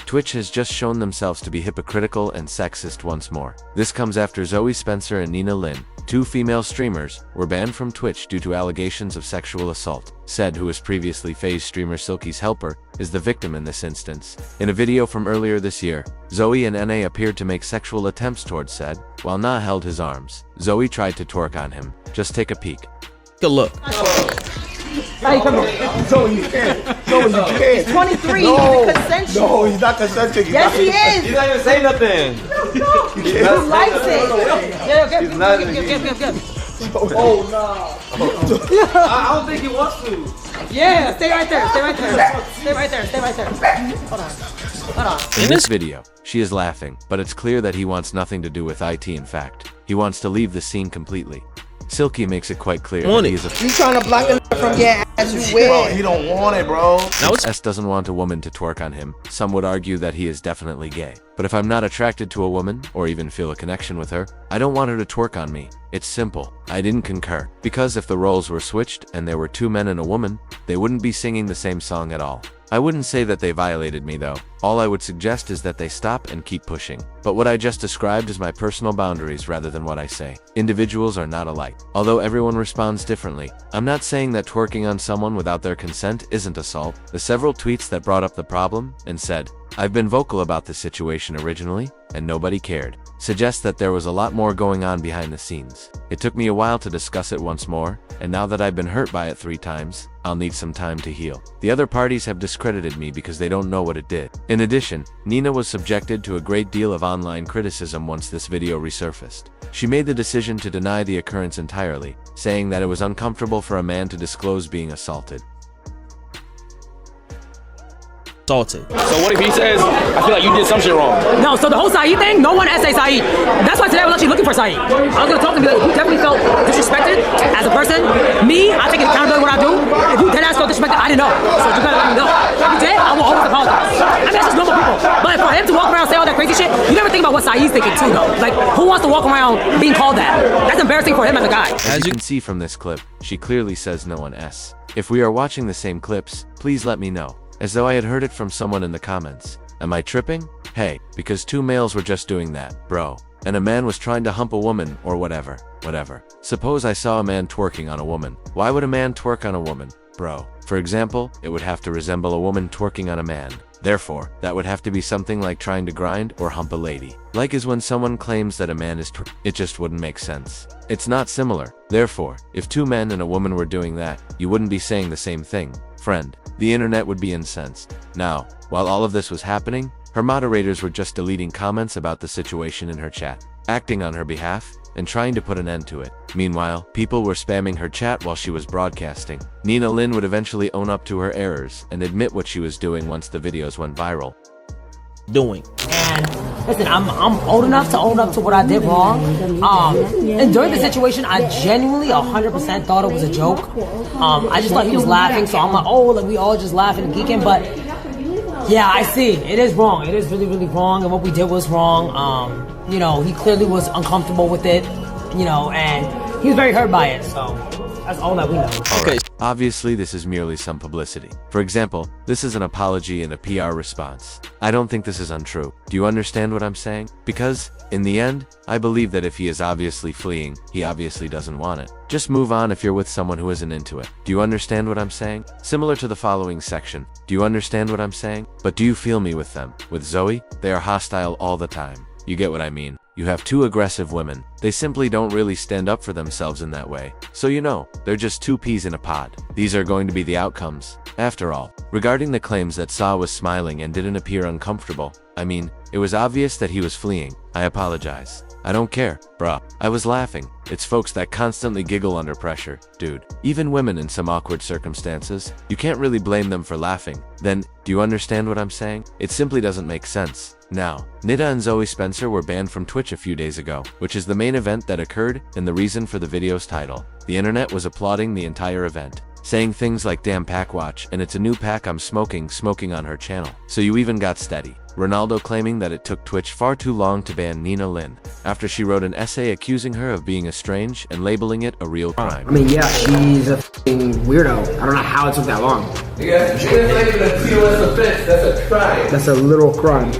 Twitch has just shown themselves to be hypocritical and sexist once more. This comes after Zoe Spencer and Nina Lin, two female streamers, were banned from Twitch due to allegations of sexual assault. Said, who was previously FaZe streamer Silky's helper, is the victim in this instance. In a video from earlier this year, Zoe and Na appeared to make sexual attempts towards Said, while Na held his arms. Zoe tried to twerk on him. Just take a peek. Good look. Hey, come on. Zoe, you can't. Zoe, you can't. He's 23. No, He's consensual. No, he's not consensual. Yes, he is. He's not even saying nothing. He likes it. Yeah, give. Oh, no. I don't think he wants to. Yeah, stay right there. Stay right there. Stay right there. Stay right there. Hold on. Hold on. In this video, she is laughing, but it's clear that he wants nothing to do with it. In fact, he wants to leave the scene completely. Silky makes it quite clear that he is a you trying to block him from getting ass you with. Bro, he don't want it, bro. Now S doesn't want a woman to twerk on him. Some would argue that he is definitely gay. But if I'm not attracted to a woman, or even feel a connection with her, I don't want her to twerk on me. It's simple. I didn't concur. Because if the roles were switched and there were two men and a woman, they wouldn't be singing the same song at all. I wouldn't say that they violated me though. All I would suggest is that they stop and keep pushing. But what I just described is my personal boundaries rather than what I say. Individuals are not alike. Although everyone responds differently, I'm not saying that twerking on someone without their consent isn't assault. The several tweets that brought up the problem and said, "I've been vocal about this situation originally, and nobody cared," suggest that there was a lot more going on behind the scenes. It took me a while to discuss it once more, and now that I've been hurt by it 3 times, I'll need some time to heal. The other parties have discredited me because they don't know what it did. In addition, Nina was subjected to a great deal of online criticism once this video resurfaced. She made the decision to deny the occurrence entirely, saying that it was uncomfortable for a man to disclose being assaulted. So what if he says, I feel like you did some shit wrong? No, so the whole Saeed thing, no one essayed Saeed. That's why today I was actually looking for Saeed. I was gonna talk to him, like, you definitely felt disrespected as a person. Me, I take accountability what I do. If you dead ass felt disrespected, I didn't know. So you gotta let me know. If you did, I will always apologize. I mean, that's just normal people. But for him to walk around and say all that crazy shit, you never think about what Saeed's thinking too though. Like, who wants to walk around being called that? That's embarrassing for him as a guy. As you can see from this clip, she clearly says no one S. If we are watching the same clips, please let me know. As though I had heard it from someone in the comments. Am I tripping? Hey, because 2 males were just doing that, bro. And a man was trying to hump a woman, or whatever. Suppose I saw a man twerking on a woman. Why would a man twerk on a woman, bro? For example, it would have to resemble a woman twerking on a man. Therefore, that would have to be something like trying to grind or hump a lady. Like is when someone claims that a man is it just wouldn't make sense. It's not similar. Therefore, if 2 men and a woman were doing that, you wouldn't be saying the same thing, friend. The internet would be incensed. Now, while all of this was happening, her moderators were just deleting comments about the situation in her chat, acting on her behalf, and trying to put an end to it. Meanwhile, people were spamming her chat while she was broadcasting. Nina Lin would eventually own up to her errors and admit what she was doing once the videos went viral. And listen, I'm old enough to own up to what I did wrong. And during the situation, I genuinely 100% thought it was a joke. I just thought he was laughing, so I'm like, oh, like we all just laughing and geeking. But yeah, I see. It is wrong. It is really, really wrong, and what we did was wrong. You know, he clearly was uncomfortable with it, you know, and he was very hurt by it, so that's all that we know. Okay. Obviously, this is merely some publicity. For example, this is an apology and a PR response. I don't think this is untrue. Do you understand what I'm saying? Because, in the end, I believe that if he is obviously fleeing, he obviously doesn't want it. Just move on if you're with someone who isn't into it. Do you understand what I'm saying? Similar to the following section. Do you understand what I'm saying? But do you feel me with them? With Zoe, they are hostile all the time. You get what I mean. You have 2 aggressive women. They simply don't really stand up for themselves in that way. So you know, they're just 2 peas in a pod. These are going to be the outcomes. After all, regarding the claims that Saw was smiling and didn't appear uncomfortable, I mean, it was obvious that he was fleeing. I apologize. I don't care, bruh. I was laughing. It's folks that constantly giggle under pressure, dude. Even women in some awkward circumstances, you can't really blame them for laughing. Then, do you understand what I'm saying? It simply doesn't make sense. Now, Nina and Zoe Spencer were banned from Twitch a few days ago, which is the main event that occurred and the reason for the video's title. The internet was applauding the entire event, saying things like damn pack watch and it's a new pack I'm smoking on her channel. So you even got steady. Ronaldo claiming that it took Twitch far too long to ban Nina Lin, after she wrote an essay accusing her of being estranged and labeling it a real crime. I mean, yeah, she's a f***ing weirdo. I don't know how it took that long. Yeah, that's not even a TOS offense. That's a crime. That's a literal crime.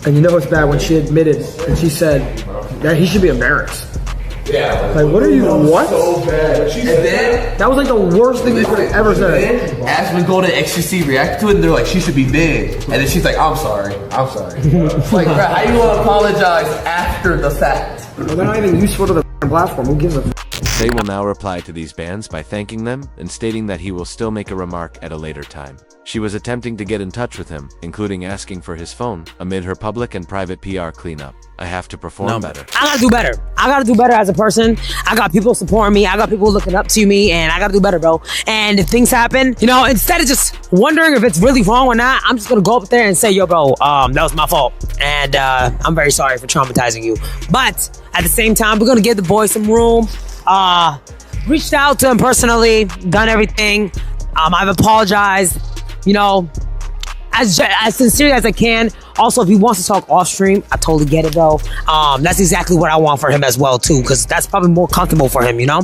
And you know it's bad when she admitted and she said that he should be embarrassed. Yeah. Like, what are you? What? So bad. And then That was like the worst thing you could have ever said. as we go to XCC react to it, they're like, she should be banned. And then she's like, I'm sorry. Like, bro, how you gonna apologize after the fact? Well, they're not even useful to the platform. Who gives a? They will now reply to these bans by thanking them and stating that he will still make a remark at a later time. She was attempting to get in touch with him, including asking for his phone, amid her public and private PR cleanup. I have to perform better. I gotta do better. I gotta do better as a person. I got people supporting me. I got people looking up to me, and I gotta do better, bro. And if things happen, you know, instead of just wondering if it's really wrong or not, I'm just gonna go up there and say, yo, bro, that was my fault. And I'm very sorry for traumatizing you. But at the same time, we're gonna give the boy some room. Reached out to him personally, done everything. I've apologized, you know, as sincerely as I can. Also, if he wants to talk off stream, I totally get it, bro. That's exactly what I want for him as well, too, because that's probably more comfortable for him, you know?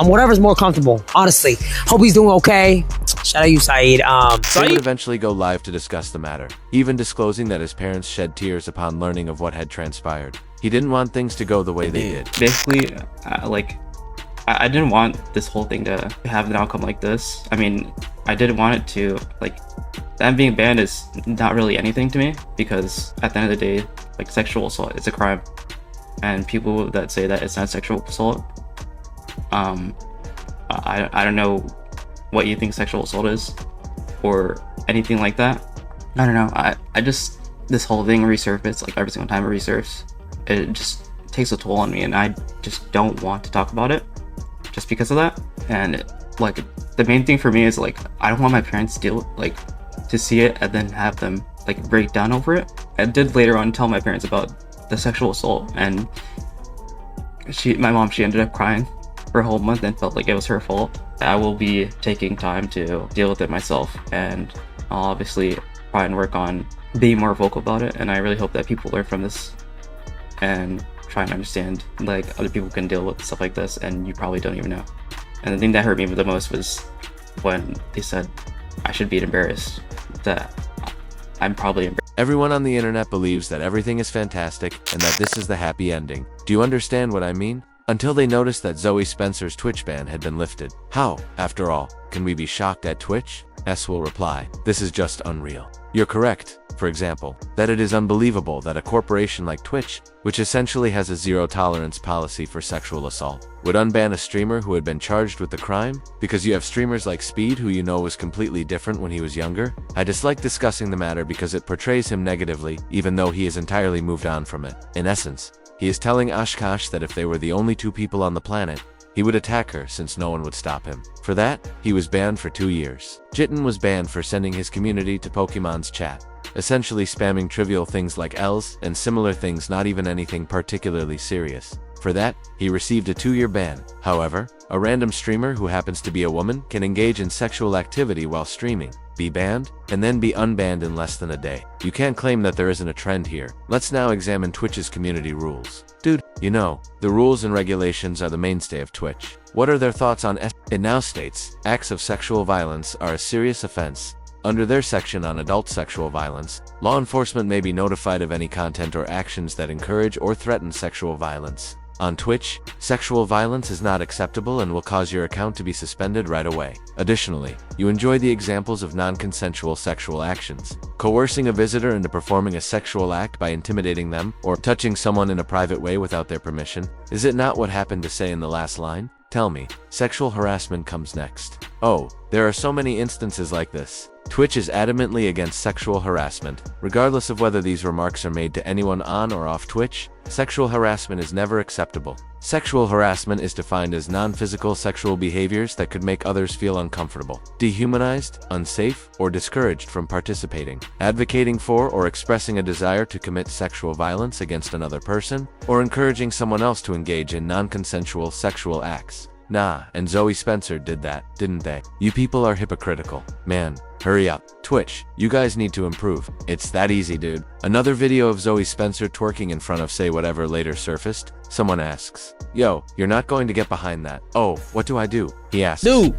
Whatever's more comfortable, honestly. Hope he's doing okay. Shout out you, Saeed. They would eventually go live to discuss the matter, even disclosing that his parents shed tears upon learning of what had transpired. He didn't want things to go the way they did. Basically, I didn't want this whole thing to have an outcome like this. I mean, I didn't want it to, like, that being banned is not really anything to me, because at the end of the day, like, sexual assault is a crime. And people that say that it's not sexual assault, I don't know what you think sexual assault is or anything like that. I don't know. I just, this whole thing resurfaced, like every single time it resurfaces, it just takes a toll on me, and I just don't want to talk about it just because of that. And like, the main thing for me is, like, I don't want my parents to see it and then have them like break down over it. I did later on tell my parents about the sexual assault, and my mom ended up crying for a whole month and felt like it was her fault. I will be taking time to deal with it myself, and I'll obviously try and work on being more vocal about it. And I really hope that people learn from this and try and understand, like, other people can deal with stuff like this and you probably don't even know. And the thing that hurt me the most was when they said I should be embarrassed, that I'm probably embarrassed. Everyone on the internet believes that everything is fantastic and that this is the happy ending. Do you understand what I mean? Until they noticed that Zoe Spencer's Twitch ban had been lifted. How, after all, can we be shocked at Twitch? S will reply, this is just unreal. You're correct, for example, that it is unbelievable that a corporation like Twitch, which essentially has a zero-tolerance policy for sexual assault, would unban a streamer who had been charged with the crime, because you have streamers like Speed, who you know was completely different when he was younger. I dislike discussing the matter because it portrays him negatively, even though he has entirely moved on from it. In essence, he is telling Oshkosh that if they were the only two people on the planet, he would attack her since no one would stop him. For that, he was banned for 2 years. Jitten was banned for sending his community to Pokemon's chat, essentially spamming trivial things like L's and similar things, not even anything particularly serious. For that, he received a 2-year ban. However, a random streamer who happens to be a woman can engage in sexual activity while streaming, be banned, and then be unbanned in less than a day. You can't claim that there isn't a trend here. Let's now examine Twitch's community rules. Dude, you know, the rules and regulations are the mainstay of Twitch. What are their thoughts on It now states, acts of sexual violence are a serious offense. Under their section on adult sexual violence, law enforcement may be notified of any content or actions that encourage or threaten sexual violence. On Twitch, sexual violence is not acceptable and will cause your account to be suspended right away. Additionally, you enjoy the examples of non-consensual sexual actions. Coercing a visitor into performing a sexual act by intimidating them, or touching someone in a private way without their permission. Is it not what happened to say in the last line? Tell me, sexual harassment comes next. Oh, there are so many instances like this. Twitch is adamantly against sexual harassment. Regardless of whether these remarks are made to anyone on or off Twitch, sexual harassment is never acceptable. Sexual harassment is defined as non-physical sexual behaviors that could make others feel uncomfortable, dehumanized, unsafe, or discouraged from participating, advocating for or expressing a desire to commit sexual violence against another person, or encouraging someone else to engage in non-consensual sexual acts. Nina and Zoe Spencer did that, didn't they? You people are hypocritical. Man, hurry up. Twitch, you guys need to improve. It's that easy, dude. Another video of Zoe Spencer twerking in front of Say Whatever later surfaced. Someone asks, yo, you're not going to get behind that. Oh, what do I do? He asks. Dude.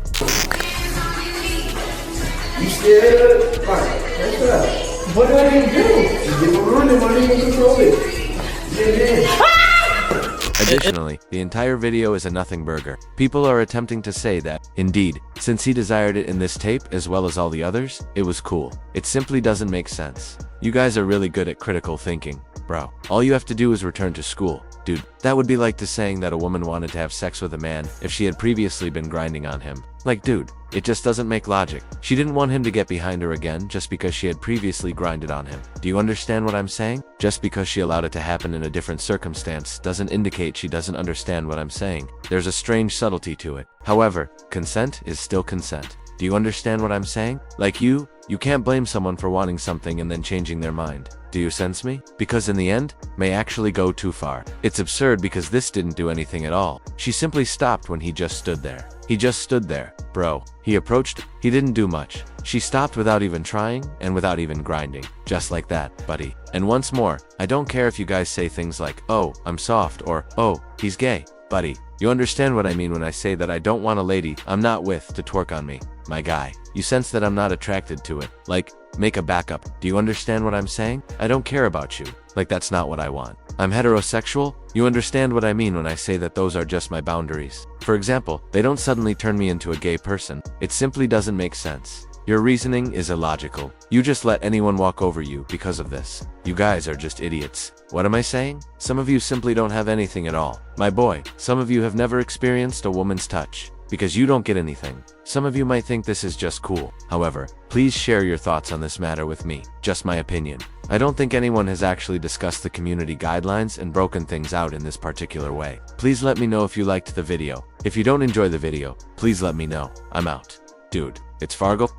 You scared? Alright, that's up. What do I need to do? You give a run and why do you control it? Yeah. Additionally, the entire video is a nothing burger. People are attempting to say that, indeed, since he desired it in this tape as well as all the others, it was cool. It simply doesn't make sense. You guys are really good at critical thinking, bro. All you have to do is return to school. Dude, that would be like to saying that a woman wanted to have sex with a man if she had previously been grinding on him. Like, dude, it just doesn't make logic. She didn't want him to get behind her again just because she had previously grinded on him. Do you understand what I'm saying? Just because she allowed it to happen in a different circumstance doesn't indicate she doesn't understand what I'm saying. There's a strange subtlety to it. However, consent is still consent. Do you understand what I'm saying? Like you can't blame someone for wanting something and then changing their mind. Do you sense me? Because in the end, may actually go too far. It's absurd because this didn't do anything at all. She simply stopped when he just stood there. He just stood there. Bro, he approached, he didn't do much. She stopped without even trying and without even grinding. Just like that, buddy. And once more, I don't care if you guys say things like, oh, I'm soft, or, oh, he's gay. Buddy, you understand what I mean when I say that I don't want a lady I'm not with to twerk on me, my guy. You sense that I'm not attracted to it. Like, make a backup. Do you understand what I'm saying? I don't care about you. Like, that's not what I want. I'm heterosexual. You understand what I mean when I say that those are just my boundaries. For example, they don't suddenly turn me into a gay person. It simply doesn't make sense. Your reasoning is illogical. You just let anyone walk over you because of this. You guys are just idiots. What am I saying? Some of you simply don't have anything at all. My boy, some of you have never experienced a woman's touch because you don't get anything. Some of you might think this is just cool. However, please share your thoughts on this matter with me. Just my opinion. I don't think anyone has actually discussed the community guidelines and broken things out in this particular way. Please let me know if you liked the video. If you don't enjoy the video, please let me know. I'm out. Dude, it's Fargo.